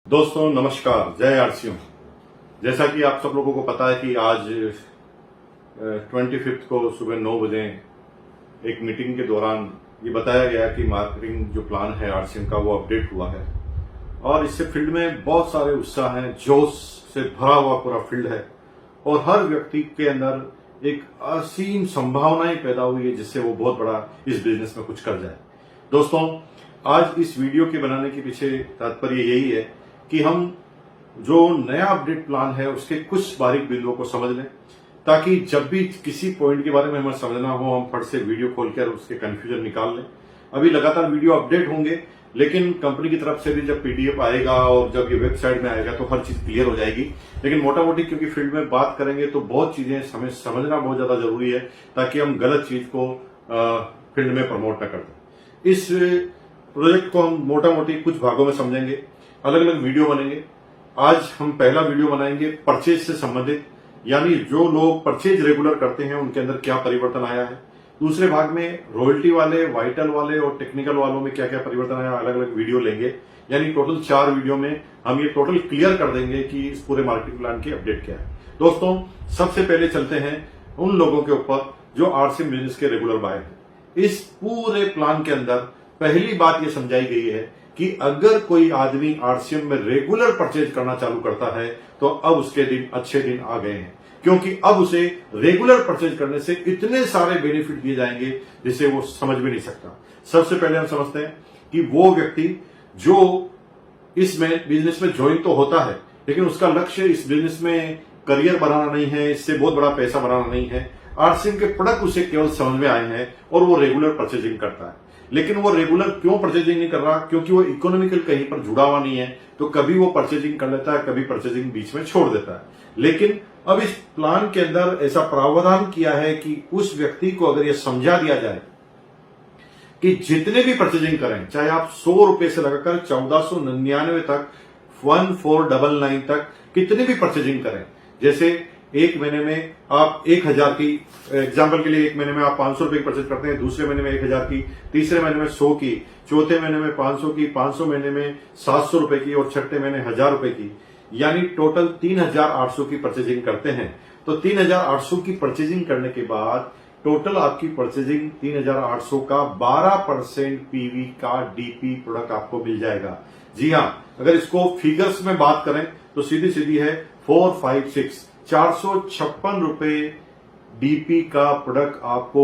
दोस्तों नमस्कार, जय आरसीओ। जैसा कि आप सब लोगों को पता है कि आज 25 को सुबह 9 बजे एक मीटिंग के दौरान ये बताया गया कि मार्केटिंग जो प्लान है आरसीएम का वो अपडेट हुआ है और इससे फील्ड में बहुत सारे उत्साह हैं, जोश से भरा हुआ पूरा फील्ड है और हर व्यक्ति के अंदर एक असीम संभावनाएं पैदा हुई है जिससे वो बहुत बड़ा इस बिजनेस में कुछ कर जाए। दोस्तों, आज इस वीडियो के बनाने के पीछे तात्पर्य यही है कि हम जो नया अपडेट प्लान है उसके कुछ बारीक बिंदुओं को समझ लें ताकि जब भी किसी पॉइंट के बारे में हमें समझना हो हम फट से वीडियो खोलकर उसके कंफ्यूजन निकाल लें। अभी लगातार वीडियो अपडेट होंगे, लेकिन कंपनी की तरफ से भी जब पीडीएफ आएगा और जब ये वेबसाइट में आएगा तो हर चीज क्लियर हो जाएगी। लेकिन मोटा मोटी क्योंकि फील्ड में बात करेंगे तो बहुत चीजें हमें समझना बहुत ज्यादा जरूरी है ताकि हम गलत चीज को फील्ड में प्रमोट न कर दें। इस प्रोजेक्ट को हम मोटा मोटी कुछ भागों में समझेंगे, अलग अलग वीडियो बनेंगे। आज हम पहला वीडियो बनाएंगे परचेज से संबंधित, यानी जो लोग परचेज रेगुलर करते हैं उनके अंदर क्या परिवर्तन आया है। दूसरे भाग में रॉयल्टी वाले, वाइटल वाले और टेक्निकल वालों में क्या क्या परिवर्तन आया, अलग अलग वीडियो लेंगे। यानी टोटल 4 वीडियो में हम ये टोटल क्लियर कर देंगे कि इस पूरे मार्केटिंग प्लान की अपडेट क्या है। दोस्तों, सबसे पहले चलते हैं उन लोगों के ऊपर जो आरसीएम बिजनेस के रेगुलर बायर हैं। इस पूरे प्लान के अंदर पहली बात यह समझाई गई है कि अगर कोई आदमी आरसीएम में रेगुलर परचेज करना चालू करता है तो अब उसके दिन अच्छे दिन आ गए हैं, क्योंकि अब उसे रेगुलर परचेज करने से इतने सारे बेनिफिट दिए जाएंगे जिसे वो समझ भी नहीं सकता। सबसे पहले हम समझते हैं कि वो व्यक्ति जो इसमें बिजनेस में ज्वाइन तो होता है लेकिन उसका लक्ष्य इस बिजनेस में करियर बनाना नहीं है, इससे बहुत बड़ा पैसा बनाना नहीं है। आरसीएम के प्रोडक्ट उसे केवल समझ में आए हैं और वो रेगुलर परचेजिंग करता है। लेकिन वो रेगुलर क्यों परचेजिंग नहीं कर रहा? क्योंकि वो इकोनॉमिकल कहीं पर जुड़ा हुआ नहीं है, तो कभी वो परचेजिंग कर लेता है, कभी परचेजिंग बीच में छोड़ देता है। लेकिन अब इस प्लान के अंदर ऐसा प्रावधान किया है कि उस व्यक्ति को अगर यह समझा दिया जाए कि जितने भी परचेजिंग करें, चाहे आप 100 रुपए से लगाकर 1499 तक 1499 तक कितनी भी परचेजिंग करें, जैसे एक महीने में आप 1000 की, एग्जाम्पल के लिए एक महीने में आप 500 रुपए की परचेज करते हैं, दूसरे महीने में 1000 की, तीसरे महीने में 100 की, चौथे महीने में 500 की, 500 महीने में 700 रुपए की और छठे महीने 1000 रुपए की, यानी टोटल 3800 की परचेजिंग करते हैं। तो 3800 की परचेजिंग करने के बाद टोटल आपकी परचेजिंग 3800 का 12% पीवी का डीपी प्रोडक्ट आपको मिल जाएगा। जी हाँ, अगर इसको फिगर्स में बात करें तो सीधी सीधी है 456 रुपए डीपी का प्रोडक्ट आपको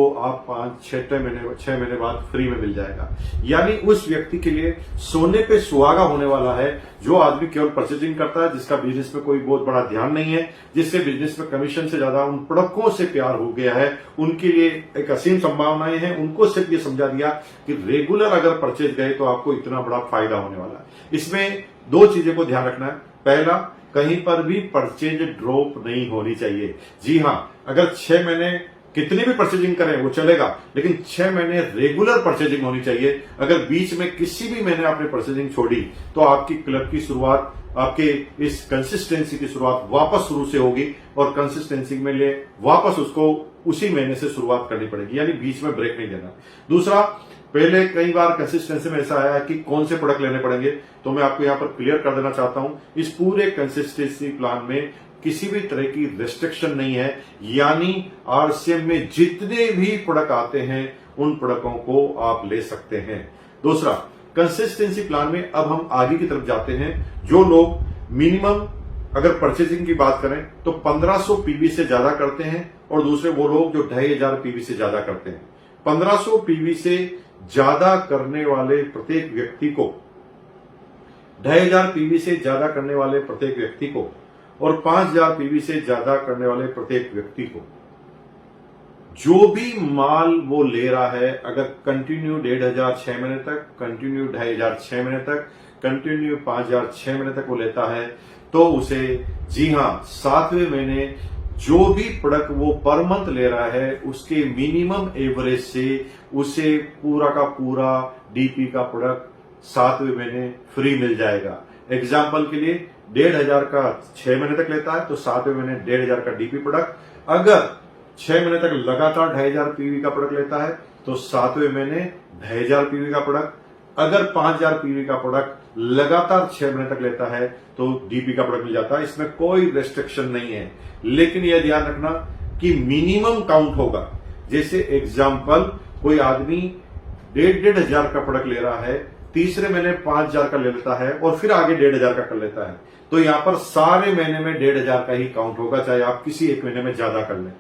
6 महीने बाद फ्री में मिल जाएगा। यानी उस व्यक्ति के लिए सोने पे सुहागा होने वाला है जो आदमी केवल परचेजिंग करता है, जिसका बिजनेस में कोई बहुत बड़ा ध्यान नहीं है, जिससे बिजनेस में कमीशन से ज्यादा उन प्रोडक्टों से प्यार हो गया है। उनके लिए एक असीम संभावनाएं हैं। उनको सिर्फ ये समझा दिया कि रेगुलर अगर परचेज गए तो आपको इतना बड़ा फायदा होने वाला है। इसमें 2 चीजें को ध्यान रखना है। पहला, कहीं पर भी परचेज ड्रॉप नहीं होनी चाहिए। जी हां, अगर 6 महीने कितनी भी परचेजिंग करें वो चलेगा, लेकिन 6 महीने रेगुलर परचेजिंग होनी चाहिए। अगर बीच में किसी भी महीने आपने परचेजिंग छोड़ी तो आपकी क्लब की शुरुआत, आपके इस कंसिस्टेंसी की शुरुआत वापस शुरू से होगी और कंसिस्टेंसी में ले वापस उसको उसी महीने से शुरुआत करनी पड़ेगी, यानी बीच में ब्रेक नहीं देना। दूसरा, पहले कई बार कंसिस्टेंसी में ऐसा आया है कि कौन से प्रोडक्ट लेने पड़ेंगे, तो मैं आपको यहां पर क्लियर कर देना चाहता हूं, इस पूरे कंसिस्टेंसी प्लान में किसी भी तरह की रेस्ट्रिक्शन नहीं है। यानी आरसीएम में जितने भी प्रोडक्ट आते हैं उन प्रोडक्टों को आप ले सकते हैं। दूसरा, कंसिस्टेंसी प्लान में अब हम आगे की तरफ जाते हैं। जो लोग मिनिमम अगर परचेजिंग की बात करें तो 1500 पीवी से ज्यादा करते हैं और दूसरे वो लोग जो 2500 पीवी से ज्यादा करते हैं। 1500 पीवी से ज्यादा करने वाले प्रत्येक व्यक्ति को, 2500 पीवी से ज्यादा करने वाले प्रत्येक व्यक्ति को और 5000 पीवी से ज्यादा करने वाले प्रत्येक व्यक्ति को जो भी माल वो ले रहा है, अगर कंटिन्यू 1500 6 महीने तक, कंटिन्यू 2500 6 महीने तक, कंटिन्यू 5000 6 महीने तक वो लेता है, तो उसे, जी हां, 7वें महीने जो भी प्रोडक्ट वो पर मंथ ले रहा है उसके मिनिमम एवरेज से उसे पूरा का पूरा डीपी का प्रोडक्ट 7वें महीने फ्री मिल जाएगा। एग्जाम्पल के लिए 1500 का 6 महीने तक लेता है तो 7वें महीने 1500 का डीपी प्रोडक्ट। अगर 6 महीने तक लगातार 2500 पीवी का प्रोडक्ट लेता है तो 7वें महीने 2500 पीवी का प्रोडक्ट। अगर 5000 पीवी का प्रोडक्ट लगातार 6 महीने तक लेता है तो डीपी का प्रोडक्ट मिल जाता है। इसमें कोई रेस्ट्रिक्शन नहीं है, लेकिन यह ध्यान रखना कि मिनिमम काउंट होगा। जैसे एग्जाम्पल, कोई आदमी 1,500 का प्रोडक्ट ले रहा है, तीसरे महीने 5,000 का ले लेता है और फिर आगे 1,500 का कर लेता है, तो यहां पर सारे महीने में 1,500 का ही काउंट होगा, चाहे आप किसी एक महीने में ज्यादा कर लें।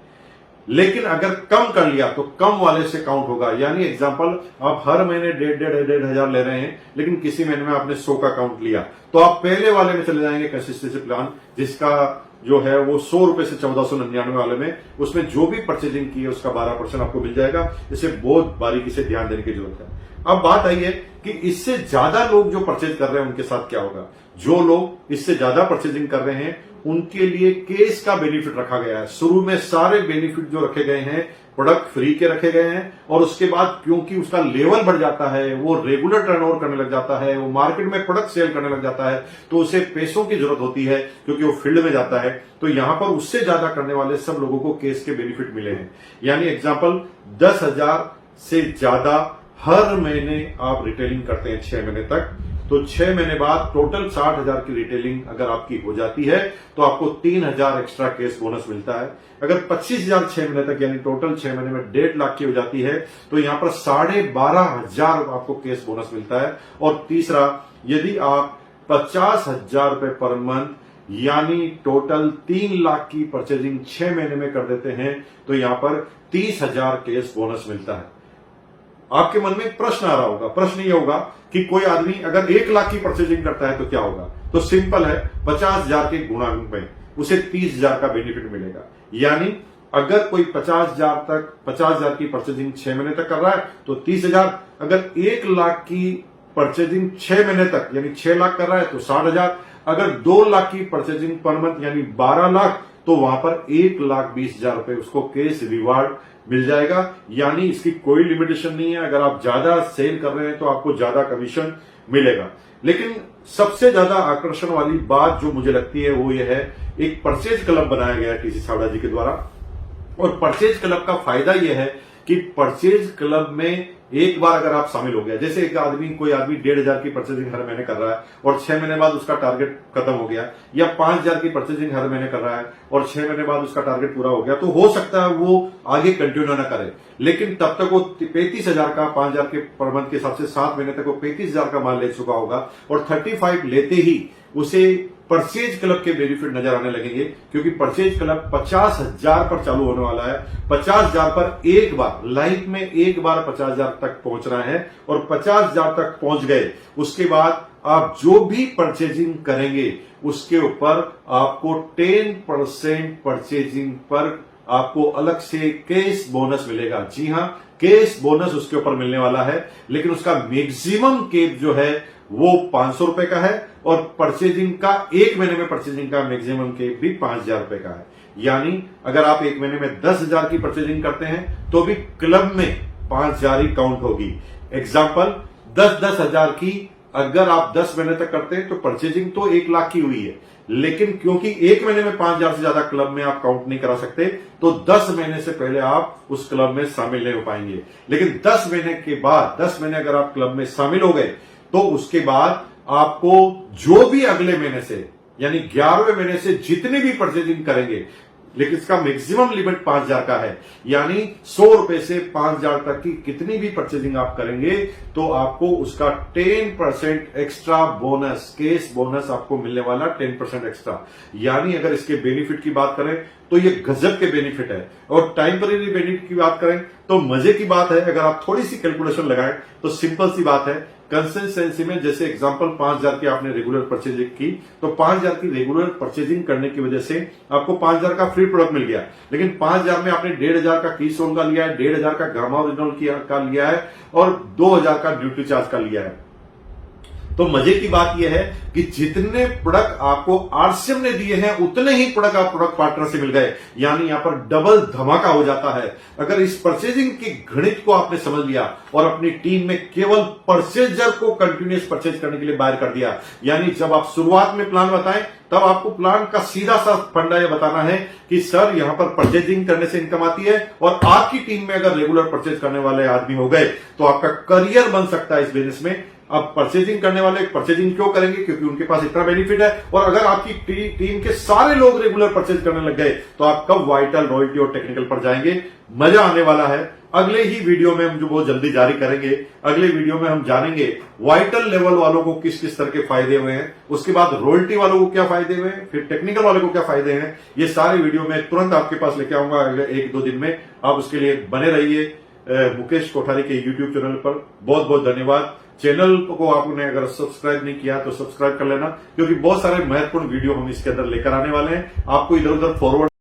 लेकिन अगर कम कर लिया तो कम वाले से काउंट होगा। यानी एग्जांपल, आप हर महीने 1,500 ले रहे हैं, लेकिन किसी महीने में आपने 100 का काउंट लिया, तो आप पहले वाले में चले जाएंगे कंसिस्टेंसी प्लान, जिसका जो है वो 100 रुपए से 1499 वाले में, उसमें जो भी परचेजिंग की है उसका 12% आपको मिल जाएगा। इसे बहुत बारीकी से ध्यान देने की जरूरत है। अब बात आई है कि इससे ज्यादा लोग जो परचेज कर रहे हैं उनके साथ क्या होगा। जो लोग इससे ज्यादा परचेजिंग कर रहे हैं उनके लिए केस का बेनिफिट रखा गया है। शुरू में सारे बेनिफिट जो रखे गए हैं प्रोडक्ट फ्री के रखे गए हैं, और उसके बाद क्योंकि उसका लेवल बढ़ जाता है, वो रेगुलर टर्नओवर करने लग जाता है, वो मार्केट में प्रोडक्ट सेल करने लग जाता है, तो उसे पैसों की जरूरत होती है क्योंकि वो फील्ड में जाता है। तो यहां पर उससे ज्यादा करने वाले सब लोगों को केस के बेनिफिट मिले हैं। यानी एग्जाम्पल, 10,000 से ज्यादा हर महीने आप रिटेलिंग करते हैं 6 महीने तक, तो 6 महीने बाद टोटल 60,000 की रिटेलिंग अगर आपकी हो जाती है तो आपको 3,000 एक्स्ट्रा केस बोनस मिलता है। अगर 25,000 6 महीने तक, यानी टोटल 6 महीने में 1.5 लाख की हो जाती है, तो यहां पर 12,500 आपको केस बोनस मिलता है। और तीसरा, यदि आप 50,000 रुपए पर मंथ यानी टोटल 3 लाख की परचेजिंग 6 महीने में कर देते हैं, तो यहां पर 30,000 केस बोनस मिलता है। आपके मन में एक प्रश्न आ रहा होगा, प्रश्न ये होगा कि कोई आदमी अगर 1 लाख की परचेजिंग करता है तो क्या होगा। तो सिंपल है, 50,000 के गुणा में उसे 30,000 का बेनिफिट मिलेगा। यानी अगर कोई 50,000 की परचेजिंग 6 महीने तक कर रहा है तो 30,000, अगर 1 लाख की परचेजिंग 6 महीने तक यानी 6 लाख कर रहा है तो 60,000, अगर 2 लाख की परचेजिंग पर मंथ यानी 12 लाख, तो वहां पर 1,20,000 रुपए उसको केस रिवार्ड मिल जाएगा। यानी इसकी कोई लिमिटेशन नहीं है। अगर आप ज्यादा सेल कर रहे हैं तो आपको ज्यादा कमीशन मिलेगा। लेकिन सबसे ज्यादा आकर्षण वाली बात जो मुझे लगती है वो ये है, एक परचेज क्लब बनाया गया है टीसी सावड़ा जी के द्वारा, और परचेज क्लब का फायदा यह है कि परचेज क्लब में एक बार अगर आप शामिल हो गया, जैसे कोई आदमी 1,500 की परचेजिंग हर महीने कर रहा है और 6 महीने बाद उसका टारगेट खत्म हो गया, या 5,000 की परचेजिंग हर महीने कर रहा है और 6 महीने बाद उसका टारगेट पूरा हो गया, तो हो सकता है वो आगे कंटिन्यू ना करे, लेकिन तब तक वो 35,000 का 5,000 के पर मंथ के हिसाब से 7 महीने तक वो 35,000 का माल ले चुका होगा, और 35 लेते ही उसे परचेज क्लब के बेनिफिट नजर आने लगेंगे, क्योंकि परचेज क्लब 50,000 पर चालू होने वाला है। 50,000 पर एक बार लाइफ में एक बार 50,000 तक पहुंचना है, और 50,000 तक पहुंच गए उसके बाद आप जो भी परचेजिंग करेंगे उसके ऊपर आपको 10% परचेजिंग पर आपको अलग से केस बोनस मिलेगा। जी हां, केस बोनस उसके ऊपर मिलने वाला है, लेकिन उसका मैक्सिमम केस जो है वो 500 रुपए का है, और परचेजिंग का 1 महीने में परचेजिंग का मैक्सिमम केस भी 5,000 रुपए का है। यानी अगर आप 1 महीने में 10,000 की परचेजिंग करते हैं तो भी क्लब में 5,000 ही काउंट होगी। एग्जाम्पल, 10,000 की अगर आप 10 महीने तक करते हैं तो परचेजिंग तो 1 लाख की हुई है, लेकिन क्योंकि 1 महीने में 5,000 से ज्यादा क्लब में आप काउंट नहीं करा सकते, तो 10 महीने से पहले आप उस क्लब में शामिल नहीं हो पाएंगे। लेकिन 10 महीने के बाद, 10 महीने अगर आप क्लब में शामिल हो गए तो उसके बाद आपको जो भी अगले महीने से यानी 11वें महीने से जितनी भी परचेजिंग करेंगे, लेकिन इसका मैक्सिमम लिमिट 5,000 का है, यानी 100 रुपए से 5,000 तक की कितनी भी परचेजिंग आप करेंगे तो आपको उसका 10% एक्स्ट्रा बोनस, केस बोनस आपको मिलने वाला 10% एक्स्ट्रा। यानी अगर इसके बेनिफिट की बात करें तो ये गजब के बेनिफिट है। और टाइमपरेरी बेनिफिट की बात करें तो मजे की बात है, अगर आप थोड़ी सी कैलकुलेशन लगाएं तो सिंपल सी बात है, कंसिस्टेंसी में जैसे एग्जांपल 5,000 की आपने रेगुलर परचेजिंग की, तो 5,000 की रेगुलर परचेजिंग करने की वजह से आपको 5,000 का फ्री प्रोडक्ट मिल गया, लेकिन 5,000 में आपने 1,500 का कीस्टोन का लिया है, 1,500 का गामा ओरिजिनल का लिया है, और 2,000 का ड्यूटी चार्ज का लिया है। तो मजे की बात यह है कि जितने प्रोडक्ट आपको आरसीएम ने दिए हैं उतने ही प्रोडक्ट आप प्रोडक्ट पार्टनर से मिल गए, यानी यहां पर डबल धमाका हो जाता है। अगर इस परचेजिंग की गणित को आपने समझ लिया और अपनी टीम में केवल परचेजर को कंटिन्यूस परचेज करने के लिए बाहर कर दिया, यानी जब आप शुरुआत में प्लान बताएं तब आपको प्लान का सीधा सा फंडा यह बताना है कि सर यहां पर परचेजिंग करने से इनकम आती है, और आपकी टीम में अगर रेगुलर परचेज करने वाले आदमी हो गए तो आपका करियर बन सकता है इस बिजनेस में। अब परचेजिंग करने वाले परचेजिंग क्यों करेंगे, क्योंकि उनके पास इतना बेनिफिट है। और अगर आपकी टीम के सारे लोग रेगुलर परचेज करने लग गए तो आप कब वाइटल, रॉयल्टी और टेक्निकल पर जाएंगे। मजा आने वाला है। अगले ही वीडियो में हम जो बहुत जल्दी जारी करेंगे, अगले वीडियो में हम जानेंगे वाइटल लेवल वालों को किस किस तरह के फायदे हुए हैं, उसके बाद रॉयल्टी वालों को क्या फायदे हुए हैं, फिर टेक्निकल वालों को क्या फायदे हैं। ये सारे वीडियो में तुरंत आपके पास लेके आऊंगा अगले 1-2 दिन में। आप उसके लिए बने रहिए मुकेश कोठारी के यूट्यूब चैनल पर। बहुत बहुत धन्यवाद। चैनल को आपने अगर सब्सक्राइब नहीं किया तो सब्सक्राइब कर लेना, क्योंकि बहुत सारे महत्वपूर्ण वीडियो हम इसके अंदर लेकर आने वाले हैं। आपको इधर उधर फॉरवर्ड